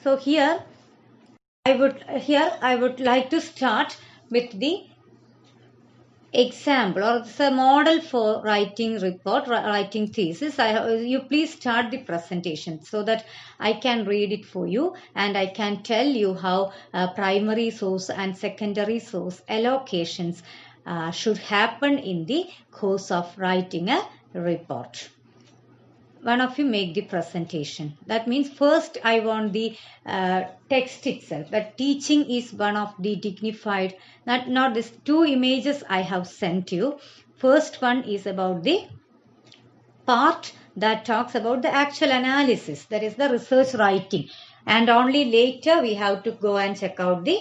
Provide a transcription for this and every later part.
So here I would like to start with the example, or it's a model for writing report, writing thesis. You please start the presentation so that I can read it for you and I can tell you how primary source and secondary source allocations should happen in the course of writing a report. One of you make the presentation. That means first I want the text itself. That teaching is one of the dignified, not these two images I have sent you. First one is about the part that talks about the actual analysis, that is the research writing, and only later we have to go and check out the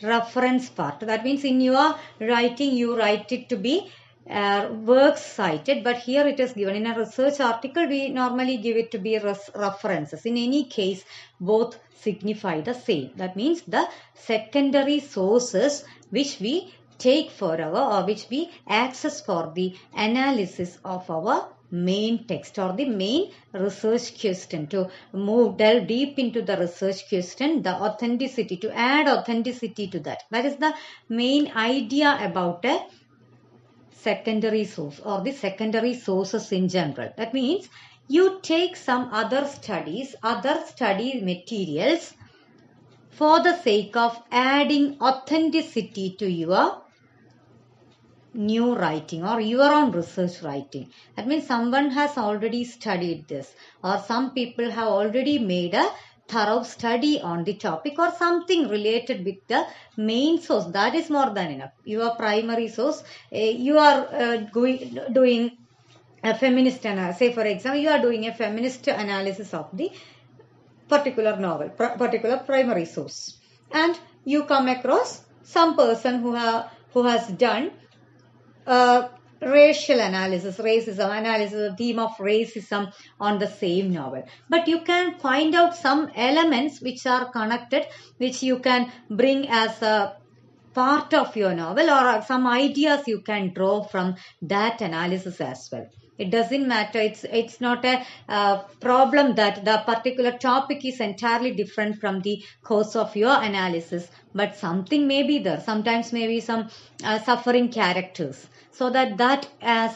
reference part. That means in your writing you write it to be works cited, but here it is given in a research article. We normally give it to be references. In any case, both signify the same. That means the secondary sources which we take for our, or which we access for the analysis of our main text or the main research question. To delve deep into the research question, the authenticity, to add authenticity to that. That is the main idea about a secondary source or the secondary sources in general. That means you take some other study materials for the sake of adding authenticity to your new writing or your own research writing. That means someone has already studied this, or some people have already made a thorough study on the topic or something related with the main source. That is more than enough. Your primary source, you are doing a feminist analysis. Say for example, you are doing a feminist analysis of the particular novel, particular primary source, and you come across some person who has done racial analysis, racism analysis, the theme of racism on the same novel. But you can find out some elements which are connected, which you can bring as a part of your novel, or some ideas you can draw from that analysis as well. It doesn't matter. It's not a problem that the particular topic is entirely different from the course of your analysis, but something may be there. Sometimes maybe some suffering characters, so that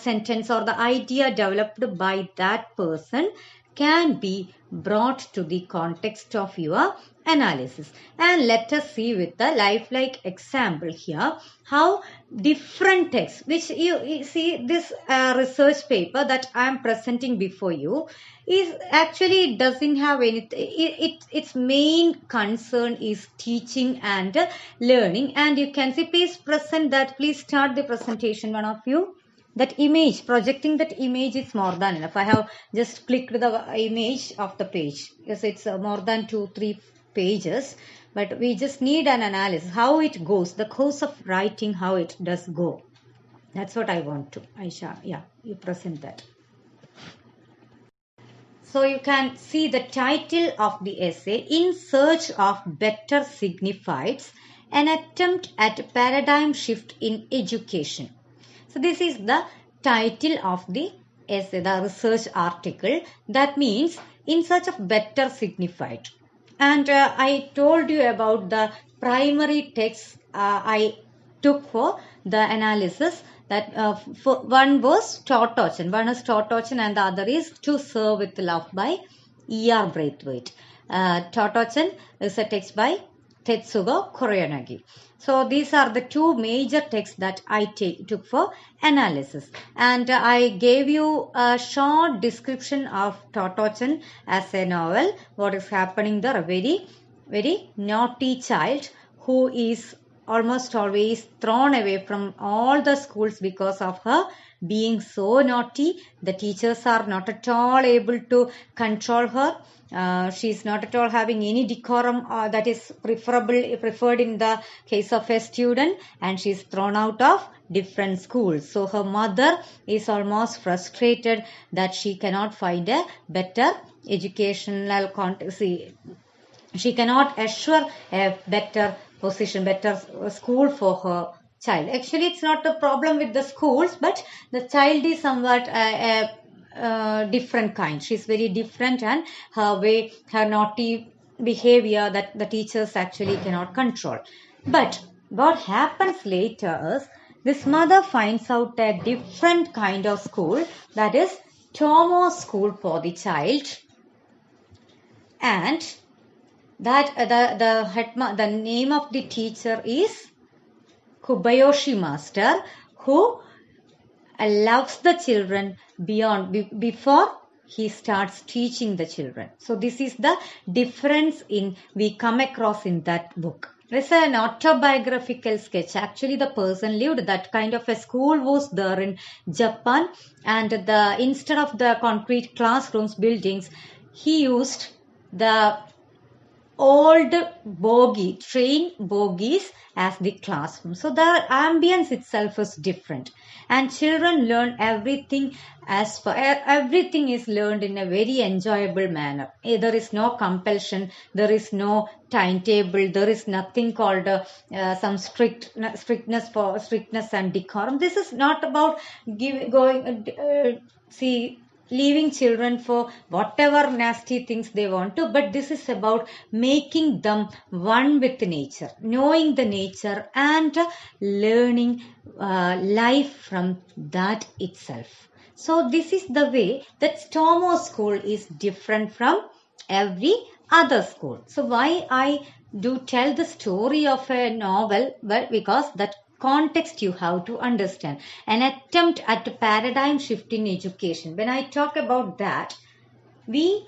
sentence or the idea developed by that person can be brought to the context of your analysis. And let us see with the lifelike example here how different texts, which you see this research paper that I am presenting before you, is actually doesn't have anything. Its main concern is teaching and learning. And you can see, please present that. Please start the presentation, one of you. That image, projecting that image is more than enough. I have just clicked the image of the page. Yes, it's more than 2-3 pages, but we just need an analysis, how it goes, the course of writing, how it does go. That's what I want to. Aisha, yeah, you present that. So you can see the title of the essay, In Search of Better Signifieds, an attempt at paradigm shift in education. So this is the title of the essay, the research article. That means in search of better signified. And I told you about the primary text I took for the analysis. That one was Tautochan. One is Tautochan and the other is To Serve with Love by E.R. Braithwaite. Tautochan is a text by Tetsugo Koreanagi. So these are the two major texts that I took for analysis. And I gave you a short description of Tautochan as a novel. What is happening there? A very, very naughty child who is almost always thrown away from all the schools because of her being so naughty. The teachers are not at all able to control her. She is not at all having any decorum that is preferred in the case of a student, and she is thrown out of different schools. So her mother is almost frustrated that she cannot find a better educational context. She cannot assure a better position, better school for her child. Actually, it's not a problem with the schools, but the child is somewhat different kind. She's very different, and her way, her naughty behavior that the teachers actually cannot control. But what happens later is this mother finds out a different kind of school, that is Tomo school for the child, and that the name of the teacher is Kobayashi master, who loves the children before he starts teaching the children. So this is the difference we come across in that book. There's an autobiographical sketch. Actually, the person lived. That kind of a school was there in Japan, and instead of the concrete classrooms, buildings, he used the old train bogies as the classroom. So the ambience itself is different, and children learn everything everything is learned in a very enjoyable manner. There is no compulsion, there is no timetable, there is nothing called some strictness and decorum. This is not about leaving children for whatever nasty things they want to, but this is about making them one with nature, knowing the nature and learning life from that itself. So this is the way that Tomo school is different from every other school. So why I do tell the story of a novel? Well, because that context you have to understand. An attempt at a paradigm shift in education. When I talk about that, we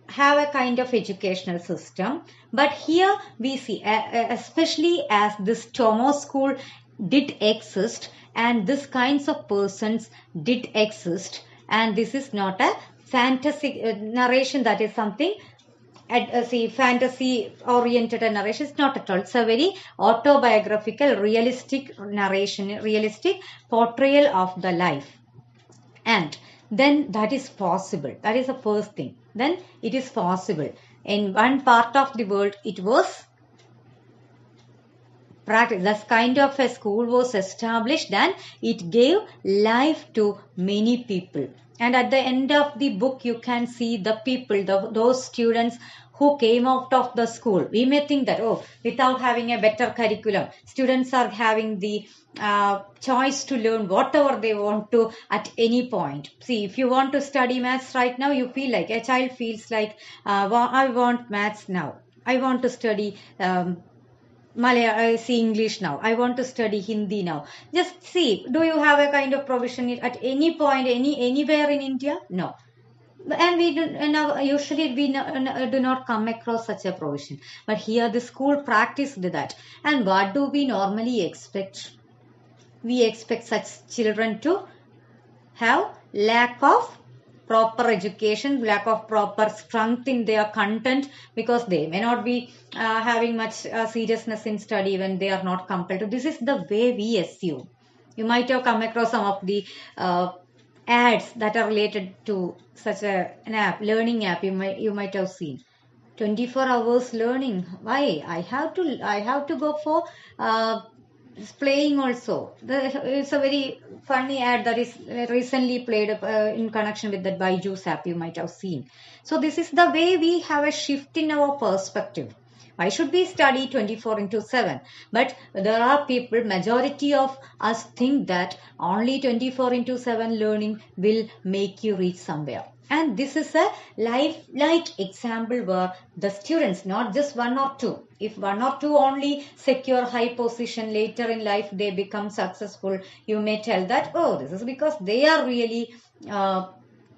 have a kind of educational system, but here we see, especially as this Tomo school did exist, and this kinds of persons did exist, and this is not a fantasy narration, that is something fantasy oriented narration. It's not at all. It's a very autobiographical, realistic narration, realistic portrayal of the life. And then that is possible. That is the first thing. Then it is possible. In one part of the world, it was practice. This kind of a school was established, and it gave life to many people. And at the end of the book, you can see the people, those students who came out of the school. We may think that, without having a better curriculum, students are having the choice to learn whatever they want to at any point. See, if you want to study maths right now, you feel like, a child feels like, I want maths now. I want to study English now. I want to study Hindi now. Just see, do you have a kind of provision at any point, anywhere in India? No. And we usually do not come across such a provision. But here the school practiced that. And what do we normally expect? We expect such children to have lack of proper education, lack of proper strength in their content, because they may not be having much seriousness in study when they are not compelled to. This is the way we assume. You might have come across some of the ads that are related to such an app, learning app. You might have seen 24 hours learning. Why? I have to go for playing also. It's a very funny ad that is recently played in connection with that Byju's app, you might have seen. So this is the way we have a shift in our perspective. Why should we study 24/7? But there are people, majority of us think that only 24/7 learning will make you reach somewhere. And this is a life-like example where the students, not just one or two, if one or two only secure high position later in life, they become successful, you may tell that, this is because they are really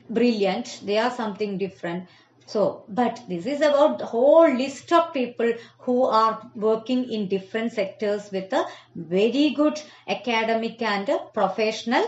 brilliant, they are something different. So, but this is about the whole list of people who are working in different sectors with a very good academic and professional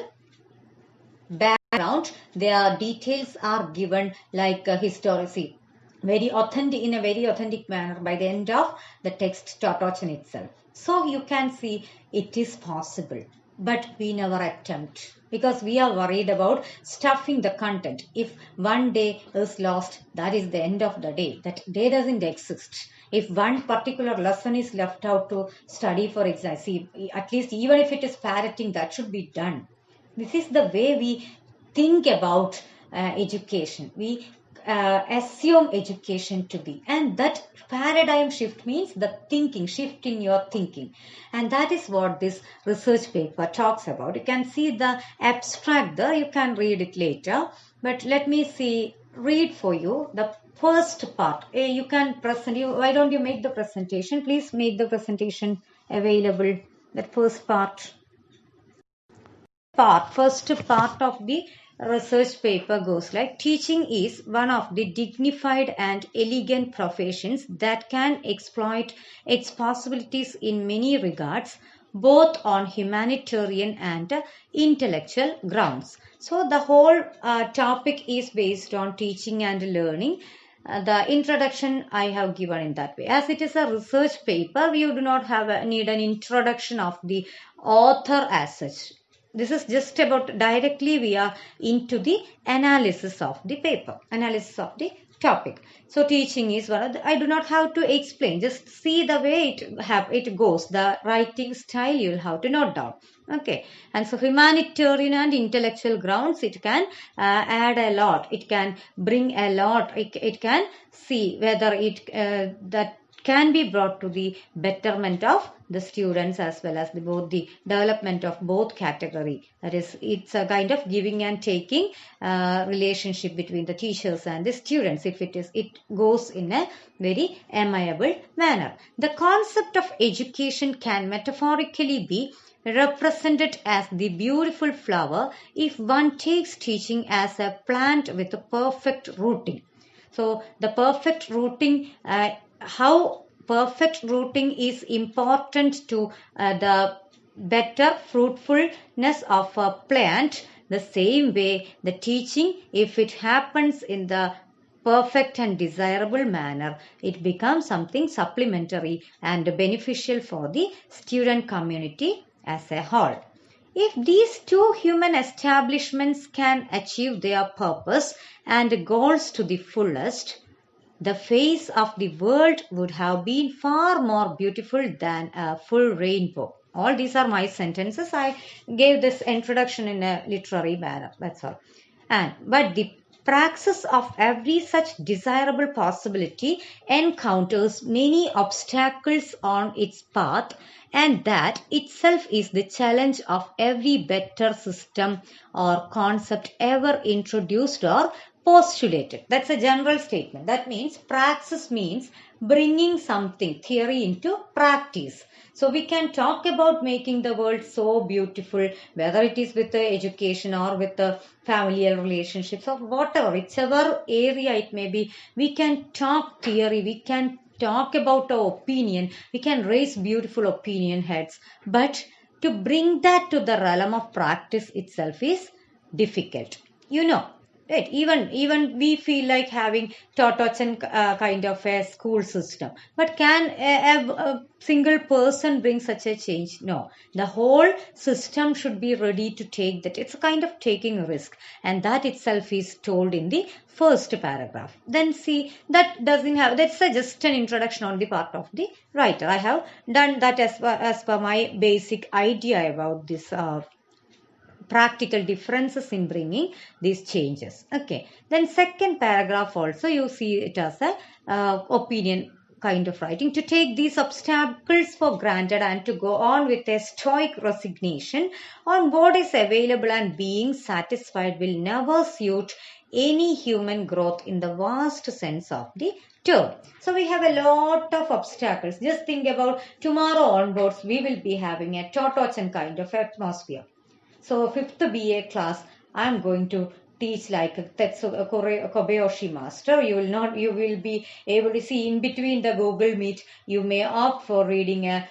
background. Their details are given like historicity, very authentic, in a very authentic manner by the end of the text Tortochen itself. So you can see it is possible, but we never attempt because we are worried about stuffing the content. If one day is lost, that is the end of the day. That day doesn't exist. If one particular lesson is left out to study for exam, see, at least even if it is parroting, that should be done. This is the way we think about education. We assume education to be, and that paradigm shift means the thinking, shift in your thinking, and that is what this research paper talks about. You can see the abstract there, you can read it later, but let me read for you the first part. You can present, why don't you make the presentation, please make the presentation available, that first part. First part of the research paper goes like, teaching is one of the dignified and elegant professions that can exploit its possibilities in many regards, both on humanitarian and intellectual grounds. So the whole topic is based on teaching and learning. The introduction I have given in that way. As it is a research paper, we do not need an introduction of the author as such. This is just about directly we are into the analysis of the paper, analysis of the topic. So teaching is one of the, I do not have to explain, just see the way it goes, the writing style you will have to note down. Okay, and so humanitarian and intellectual grounds, it can add a lot, it can bring a lot, it can see whether it that can be brought to the betterment of the students as well as both the development of both category. That is, it's a kind of giving and taking relationship between the teachers and the students, if it goes in a very amiable manner. The concept of education can metaphorically be represented as the beautiful flower if one takes teaching as a plant with a perfect rooting. So the perfect rooting, how perfect rooting is important to the better fruitfulness of a plant. The same way the teaching, if it happens in the perfect and desirable manner, it becomes something supplementary and beneficial for the student community as a whole. If these two human establishments can achieve their purpose and goals to the fullest, the face of the world would have been far more beautiful than a full rainbow. All these are my sentences. I gave this introduction in a literary manner. That's all. But the praxis of every such desirable possibility encounters many obstacles on its path, and that itself is the challenge of every better system or concept ever introduced or postulated. That's a general statement. That means praxis means bringing something, theory, into practice. So we can talk about making the world so beautiful, whether it is with the education or with the familial relationships or whatever, whichever area it may be. We can talk theory, we can talk about our opinion, we can raise beautiful opinion heads, but to bring that to the realm of practice itself is difficult. Right. Even we feel like having Totochan kind of a school system. But can a single person bring such a change? No. The whole system should be ready to take that. It's a kind of taking a risk. And that itself is told in the first paragraph. Then see, that doesn't have, that's just an introduction on the part of the writer. I have done that as per my basic idea about this practical differences in bringing these changes. Okay. Then second paragraph also, you see it as a opinion kind of writing. To take these obstacles for granted and to go on with a stoic resignation on what is available and being satisfied will never suit any human growth in the vast sense of the term. So we have a lot of obstacles. Just think about tomorrow onwards, we will be having a Totochan kind of atmosphere. So 5th BA class, I am going to teach like Tetsu Kobayashi master. You will be able to see in between the Google Meet. You may opt for reading a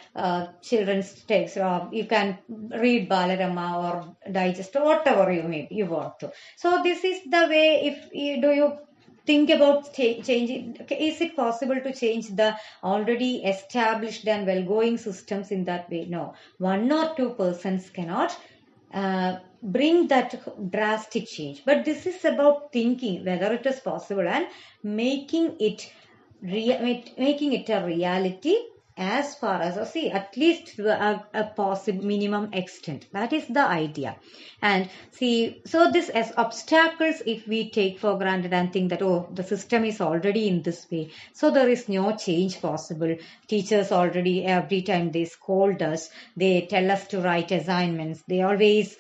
children's text, or you can read Balarama or digest or whatever you want to. So this is the way. Do you think about changing? Is it possible to change the already established and well-going systems in that way? No, 1 or 2 persons cannot bring that drastic change. But this is about thinking whether it is possible and making it a reality as far as, see, at least to a possible minimum extent. That is the idea. And see, so this as obstacles, if we take for granted and think that, oh, the system is already in this way, so there is no change possible. Teachers already, every time they scold us, they tell us to write assignments. They always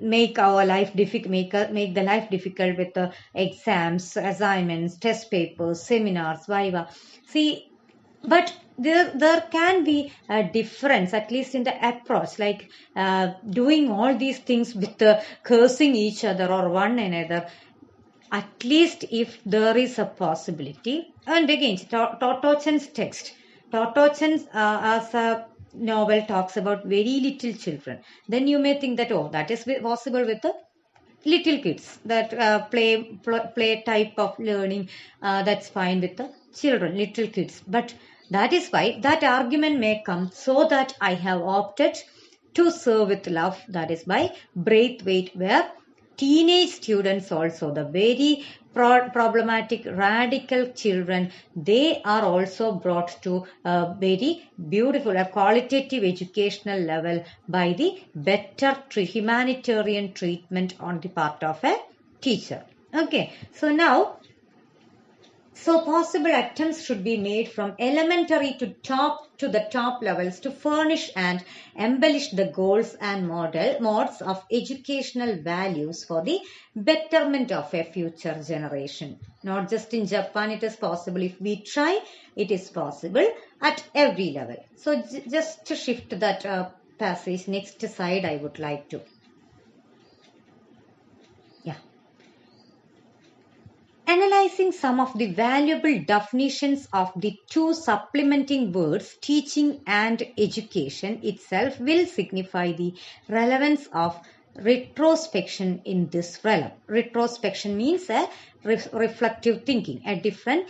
make our life difficult, make the life difficult with the exams, assignments, test papers, seminars, viva. See, but there can be a difference, at least in the approach, like doing all these things with cursing each other or one another. At least if there is a possibility. And again, Totochan's text. Totochan as a novel talks about very little children. Then you may think that, oh, that is possible with the little kids, that play type of learning, that's fine with the children, little kids. But that is why that argument may come, so that I have opted to serve with love. That is by Braithwaite, where teenage students also, the very problematic radical children, they are also brought to a very beautiful, a qualitative educational level by the better humanitarian treatment on the part of a teacher. Okay, so now, so possible attempts should be made from elementary to the top levels to furnish and embellish the goals and modes of educational values for the betterment of a future generation. Not just in Japan, it is possible. If we try, it is possible at every level. So just to shift that passage, next slide I would like to. Analyzing some of the valuable definitions of the two supplementing words, teaching and education, itself will signify the relevance of retrospection in this realm. Retrospection means a reflective thinking, a different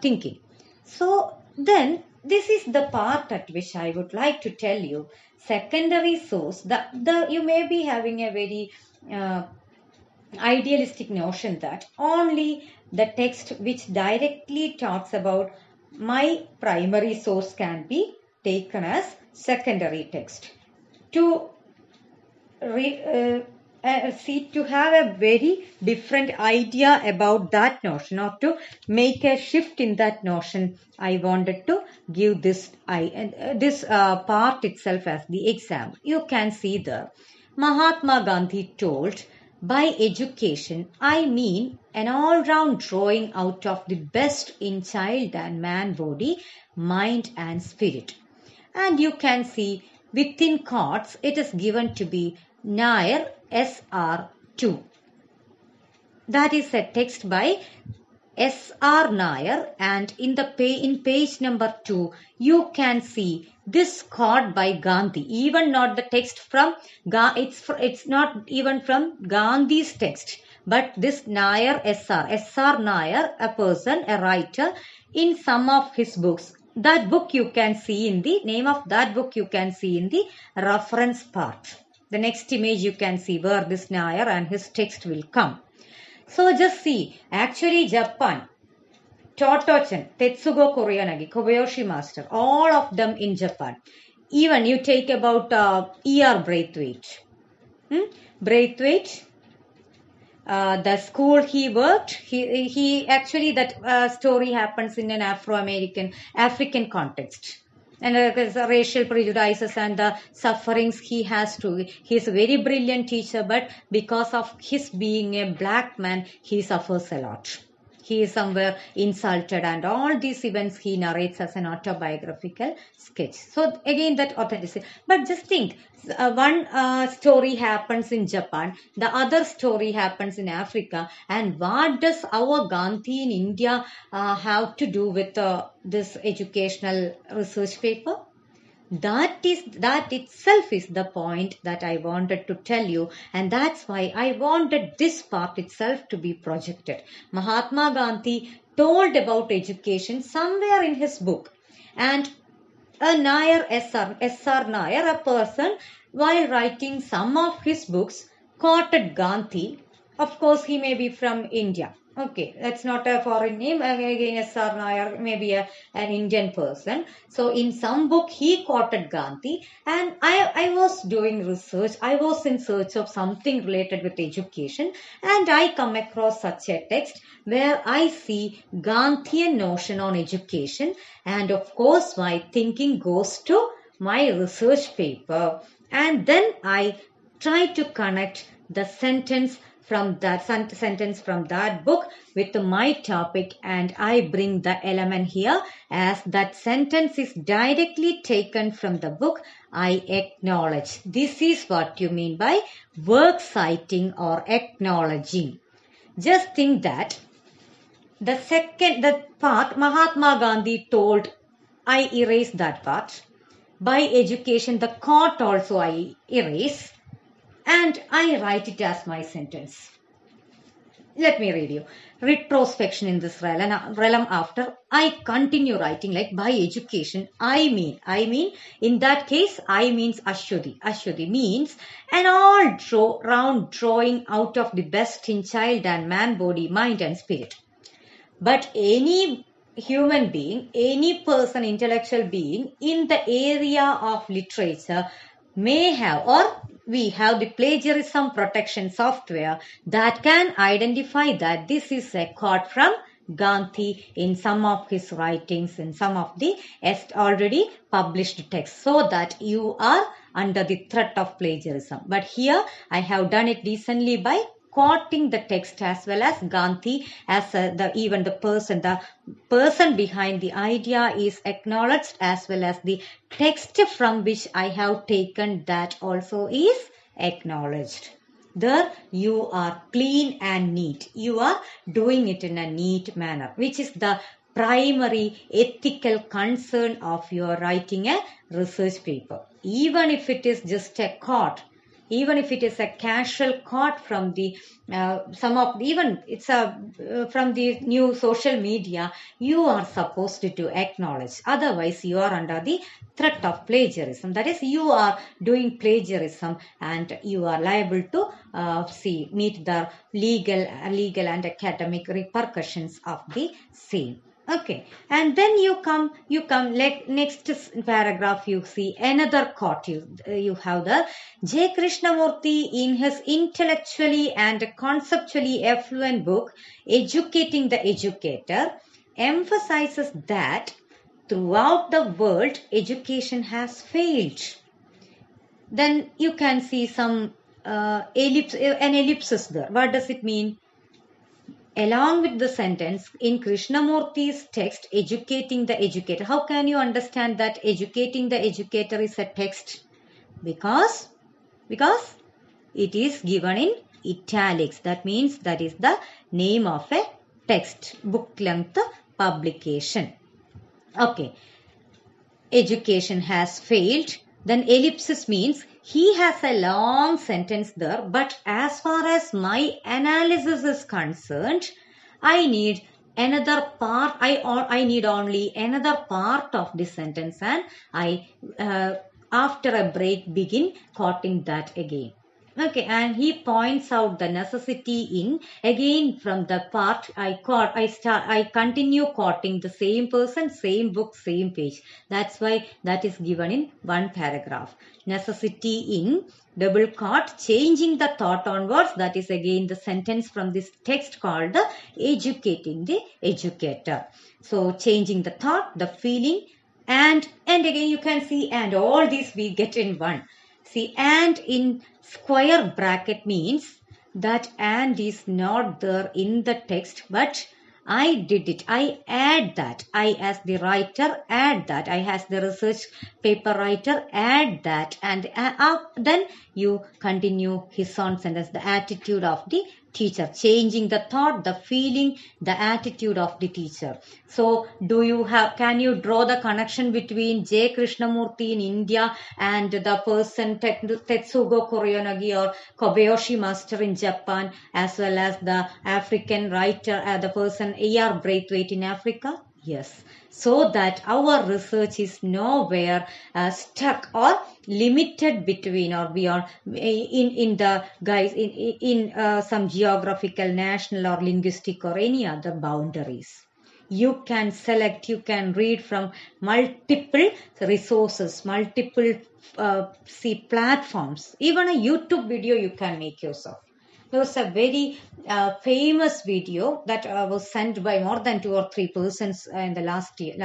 thinking. So then, this is the part at which I would like to tell you. Secondary source, you may be having a very idealistic notion that only the text which directly talks about my primary source can be taken as secondary text. To have a very different idea about that notion, or to make a shift in that notion, I wanted to give this part itself as the example. You can see there, Mahatma Gandhi told, by education, I mean an all-round drawing out of the best in child and man body, mind and spirit. And you can see within quotes, it is given to be Nair SR2. That is a text by S.R. Nair, and in page number 2, you can see this quote by Gandhi. Even not the text from it's not even from Gandhi's text, but this Nair S.R. Nair, a person, a writer, in some of his books. That book you can see in the name of that book you can see in the reference part. The next image you can see where this Nair and his text will come. So just see, actually Japan, Totochan, Tetsugo Koreanagi, Kobayashi Master, all of them in Japan. Even you take about E.R. Braithwaite. Braithwaite, the school he worked, he actually, that story happens in an African context. And the racial prejudices and the sufferings he has to. He is a very brilliant teacher, but because of his being a black man, he suffers a lot. He is somewhere insulted, and all these events he narrates as an autobiographical sketch. So again, that authenticity. But just think, one story happens in Japan, the other story happens in Africa, and what does our Gandhi in India have to do with this educational research paper? That itself is the point that I wanted to tell you, and that's why I wanted this part itself to be projected. Mahatma Gandhi told about education somewhere in his book, and a Nair, S.R. Nair, a person, while writing some of his books, quoted Gandhi. Of course, he may be from India. Okay, that's not a foreign name. Again, S.R. Nair, maybe an Indian person. So in some book, he quoted Gandhi, and I was doing research. I was in search of something related with education, and I come across such a text where I see Gandhian notion on education, and of course, my thinking goes to my research paper, and then I try to connect the sentence from that book with my topic, and I bring the element here as that sentence is directly taken from the book. I acknowledge. This is what you mean by work citing or acknowledging. Just think that the part Mahatma Gandhi told, I erase that part. By education, the quote also I erase, and I write it as my sentence. Let me read you. Retrospection in this realm after I continue writing like by education, I mean, in that case, I means Aswathi. Aswathi means an all-round drawing out of the best in child and man, body, mind and spirit. But any human being, any person, intellectual being in the area of literature may have, or we have the plagiarism protection software that can identify that this is a quote from Gandhi in some of his writings, in some of the already published texts, so that you are under the threat of plagiarism. But here I have done it decently by quoting the text as well as Gandhi as the person behind the idea is acknowledged, as well as the text from which I have taken that also is acknowledged. There you are clean and neat. You are doing it in a neat manner, which is the primary ethical concern of your writing a research paper. Even if it is just a quote, even if it is a casual quote from the from the new social media, you are supposed to acknowledge. Otherwise, you are under the threat of plagiarism. That is, you are doing plagiarism, and you are liable to meet the legal and academic repercussions of the same. Okay, and then you come like next paragraph, you see another quote you have the J. Krishnamurti in his intellectually and conceptually affluent book Educating the Educator emphasizes that throughout the world education has failed. Then you can see some an ellipsis there. What does it mean? Along with the sentence in Krishnamurti's text, Educating the Educator. How can you understand that Educating the Educator is a text? Because it is given in italics. That means that is the name of a text, book length publication. Okay. Education has failed. Then ellipsis means he has a long sentence there, but as far as my analysis is concerned, I need another part. I need only another part of the sentence, and I after a break begin quoting that again. Okay, and he points out the necessity in, again from the part I continue quoting the same person, same book, same page. That's why that is given in one paragraph. Necessity in double quote, changing the thought onwards. That is again the sentence from this text called the Educating the Educator. So changing the thought, the feeling, and again you can see, and all these we get in one. See, and in square bracket means that and is not there in the text, but I did it. I add that. I as the writer add that. I as the research paper writer add that. And then you continue his own sentence, the attitude of the teacher, changing the thought, the feeling, the attitude of the teacher. So can you draw the connection between J. Krishnamurti in India and the person Tetsugo Koryonagi or Kobayashi master in Japan, as well as the African writer, the person A.R. Braithwaite in Africa? Yes, so that our research is nowhere stuck or limited between or beyond in the guys in some geographical, national, or linguistic or any other boundaries. You can select, you can read from multiple resources, multiple see platforms, even a YouTube video you can make use of. There was a very famous video that was sent by more than 2 or 3 persons in the last year.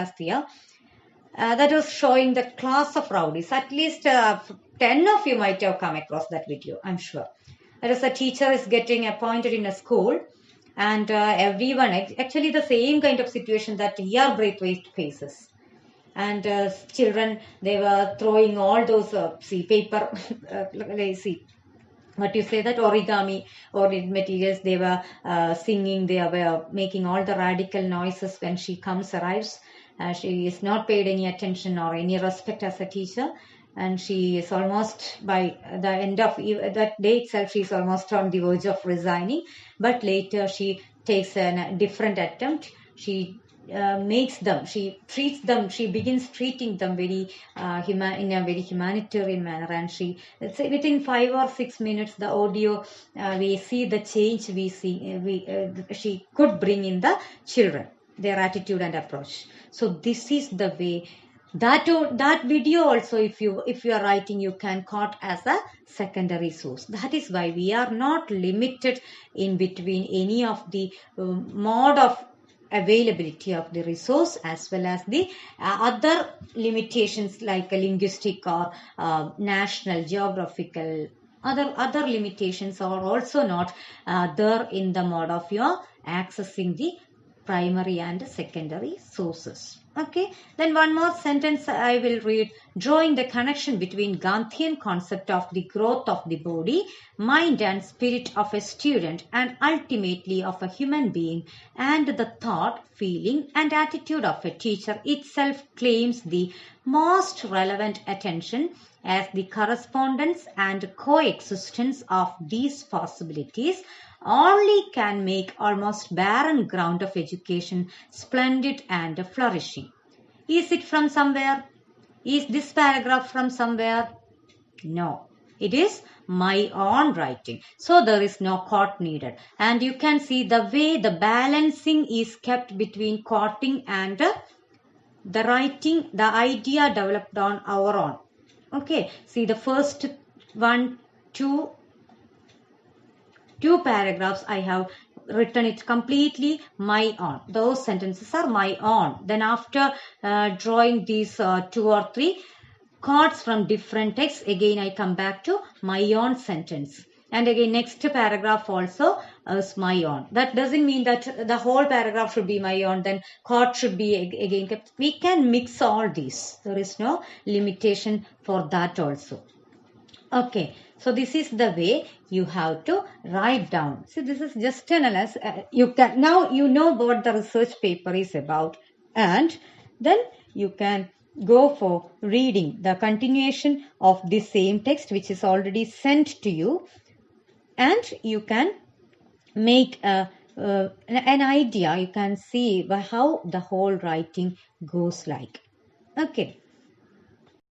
That was showing the class of rowdies. At least 10 of you might have come across that video, I'm sure. That is, a teacher is getting appointed in a school, and everyone, actually the same kind of situation that here Braithwaite faces. And children, they were throwing all those paper, see, what you say, that origami or materials, they were singing, they were making all the radical noises when she arrives. She is not paid any attention or any respect as a teacher, and she is almost, by the end of that day itself, she is almost on the verge of resigning. But later she takes a different attempt. She makes them, she treats them, she begins treating them very in a very humanitarian manner, and she, let's say, within 5 or 6 minutes, the audio, we see the change she could bring in the children, their attitude and approach. So this is the way that video also, if you are writing, you can quote as a secondary source. That is why we are not limited in between any of the mode of availability of the resource, as well as the other limitations like linguistic or national, geographical, other limitations are also not there in the mode of your accessing the primary and secondary sources. Okay, then one more sentence I will read. Drawing the connection between Gandhian concept of the growth of the body, mind and spirit of a student, and ultimately of a human being, and the thought, feeling and attitude of a teacher itself claims the most relevant attention, as the correspondence and coexistence of these possibilities only can make almost barren ground of education splendid and flourishing. Is it from somewhere? Is this paragraph from somewhere? No. It is my own writing. So there is no quote needed. And you can see the way the balancing is kept between quoting and the writing, the idea developed on our own. Okay. See the first two paragraphs I have written it completely my own. Those sentences are my own. Then after drawing these 2 or 3 quotes from different texts, again I come back to my own sentence. And again next paragraph also is my own. That doesn't mean that the whole paragraph should be my own, then quote should be again kept. We can mix all these. There is no limitation for that also. Okay, so this is the way you have to write down. See, this is just an analysis. Now you know what the research paper is about, and then you can go for reading the continuation of the same text which is already sent to you, and you can make an idea. You can see how the whole writing goes like. Okay.